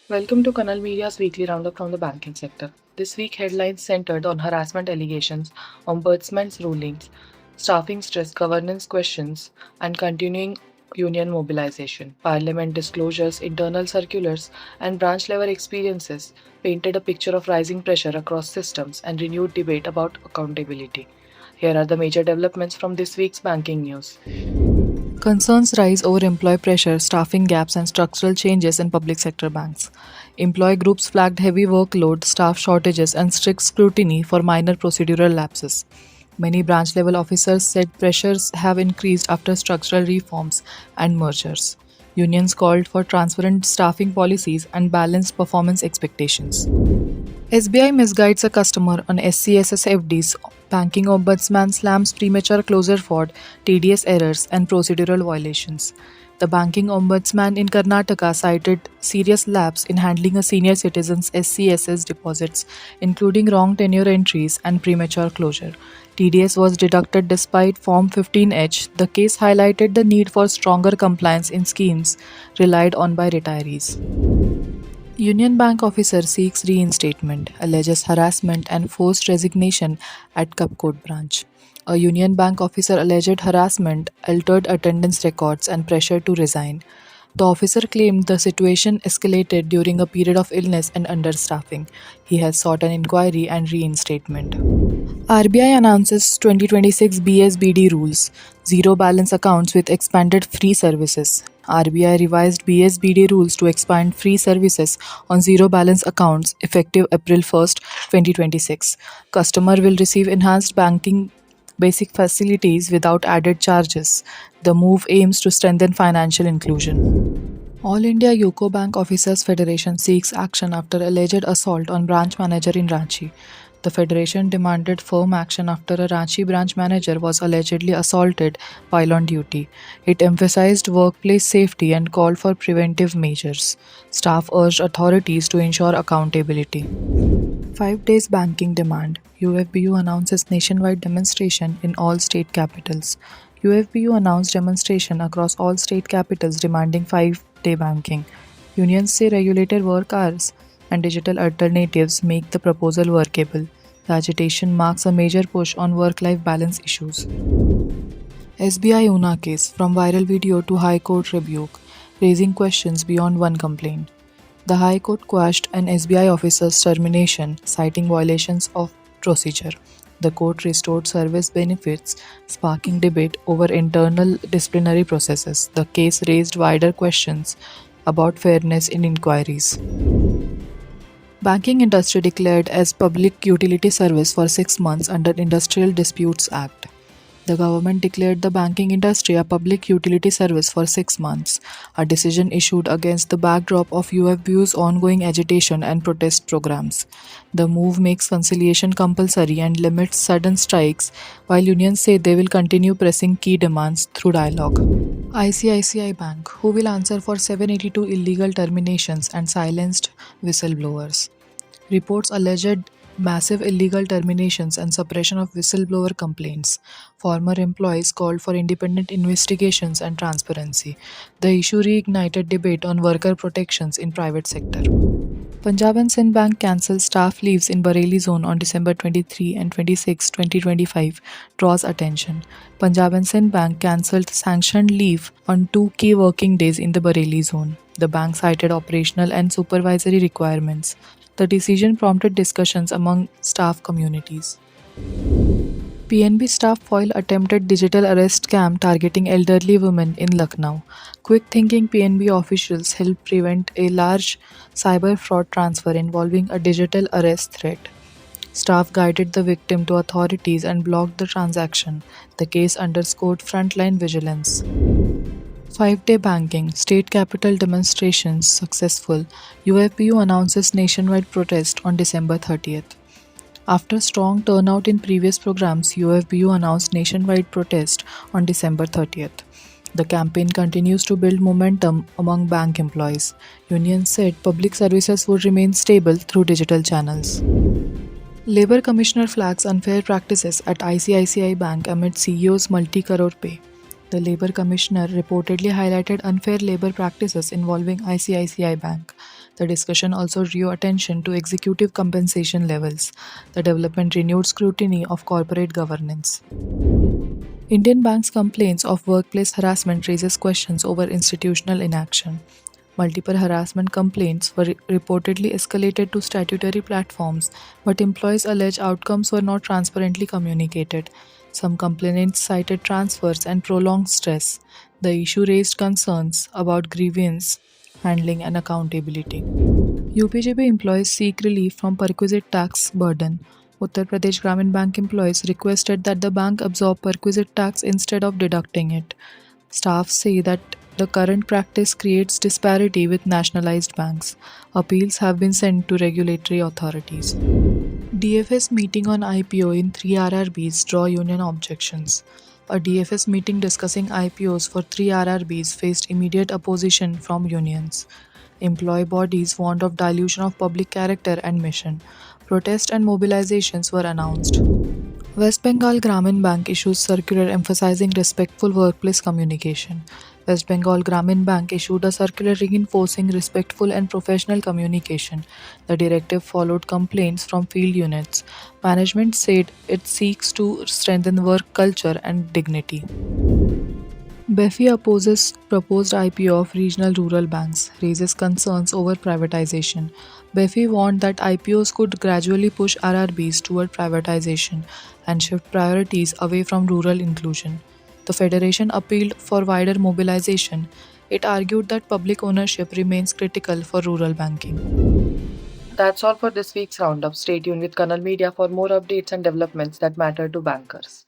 Welcome to Kanal Media's weekly roundup from the banking sector. This week, headlines centered on harassment allegations, ombudsman's rulings, staffing stress, governance questions, and continuing union mobilization. Parliament disclosures, internal circulars, and branch level experiences painted a picture of rising pressure across systems and renewed debate about accountability. Here are the major developments from this week's banking news. Concerns rise over employee pressure, staffing gaps, and structural changes in public sector banks. Employee groups flagged heavy workload, staff shortages, and strict scrutiny for minor procedural lapses. Many branch level officers said pressures have increased after structural reforms and mergers. Unions called for transparent staffing policies and balanced performance expectations. SBI misguides a customer on SCSS FDs. Banking Ombudsman slams premature closure fraud, TDS errors, and procedural violations. The Banking Ombudsman in Karnataka cited serious lapse in handling a senior citizen's SCSS deposits, including wrong tenure entries and premature closure. TDS was deducted despite Form 15H. The case highlighted the need for stronger compliance in schemes relied on by retirees. Union Bank officer seeks reinstatement, alleges harassment and forced resignation at Kapkot branch. A Union Bank officer alleged harassment, altered attendance records, and pressure to resign. The officer claimed the situation escalated during a period of illness and understaffing. He has sought an inquiry and reinstatement. RBI announces 2026 BSBD rules, zero balance accounts with expanded free services. RBI revised BSBD rules to expand free services on zero balance accounts effective April 1st, 2026. Customer will receive enhanced banking basic facilities without added charges. The move aims to strengthen financial inclusion. All India UCO Bank Officers Federation seeks action after alleged assault on branch manager in Ranchi. The federation demanded firm action after a Ranchi branch manager was allegedly assaulted while on duty. It emphasized workplace safety and called for preventive measures. Staff urged authorities to ensure accountability. 5 days banking demand. UFBU announces nationwide demonstration in all state capitals. UFBU announced demonstration across all state capitals demanding 5-day banking. Unions say regulated work hours and digital alternatives make the proposal workable. The agitation marks a major push on work-life balance issues. SBI Una case, from viral video to High Court rebuke, raising questions beyond one complaint. The High Court quashed an SBI officer's termination, citing violations of procedure. The court restored service benefits, sparking debate over internal disciplinary processes. The case raised wider questions about fairness in inquiries. Banking industry declared as public utility service for 6 months under Industrial Disputes Act. The government declared the banking industry a public utility service for 6 months, a decision issued against the backdrop of UFBU's ongoing agitation and protest programs. The move makes conciliation compulsory and limits sudden strikes, while unions say they will continue pressing key demands through dialogue. ICICI Bank, who will answer for 782 illegal terminations and silenced whistleblowers. Reports alleged massive illegal terminations and suppression of whistleblower complaints. Former employees called for independent investigations and transparency. The issue reignited debate on worker protections in private sector. Punjab and Sindh Bank cancels staff leaves in Bareilly zone on December 23 and 26, 2025 draws attention. Punjab and Sindh Bank cancelled sanctioned leave on 2 key working days in the Bareilly zone. The bank cited operational and supervisory requirements. The decision prompted discussions among staff communities. PNB staff foil attempted digital arrest scam targeting elderly women in Lucknow. Quick-thinking PNB officials helped prevent a large cyber fraud transfer involving a digital arrest threat. Staff guided the victim to authorities and blocked the transaction. The case underscored frontline vigilance. 5-day banking, state capital demonstrations successful. UFBU announces nationwide protest on December 30th. After strong turnout in previous programs, UFBU announced nationwide protest on December 30th. The campaign continues to build momentum among bank employees. Unions said public services would remain stable through digital channels. Labour Commissioner flags unfair practices at ICICI Bank amid CEO's multi-crore pay. The Labour Commissioner reportedly highlighted unfair labour practices involving ICICI Bank. The discussion also drew attention to executive compensation levels. The development renewed scrutiny of corporate governance. Indian banks' complaints of workplace harassment raises questions over institutional inaction. Multiple harassment complaints were reportedly escalated to statutory platforms, but employees allege outcomes were not transparently communicated. Some complainants cited transfers and prolonged stress. The issue raised concerns about grievance handling and accountability. UPGB employees seek relief from perquisite tax burden. Uttar Pradesh Gramin Bank employees requested that the bank absorb perquisite tax instead of deducting it. Staff say that the current practice creates disparity with nationalized banks. Appeals have been sent to regulatory authorities. DFS meeting on IPO in 3 RRBs draw union objections. A DFS meeting discussing IPOs for 3 RRBs faced immediate opposition from unions. Employee bodies warned of dilution of public character and mission. Protests and mobilizations were announced. West Bengal Gramin Bank issues circular emphasizing respectful workplace communication. West Bengal Gramin Bank issued a circular reinforcing respectful and professional communication. The directive followed complaints from field units. Management said it seeks to strengthen work culture and dignity. BEFI opposes proposed IPO of regional rural banks, raises concerns over privatization. BEFI warned that IPOs could gradually push RRBs toward privatization and shift priorities away from rural inclusion. The federation appealed for wider mobilization. It argued that public ownership remains critical for rural banking. That's all for this week's roundup. Stay tuned with Kannal Media for more updates and developments that matter to bankers.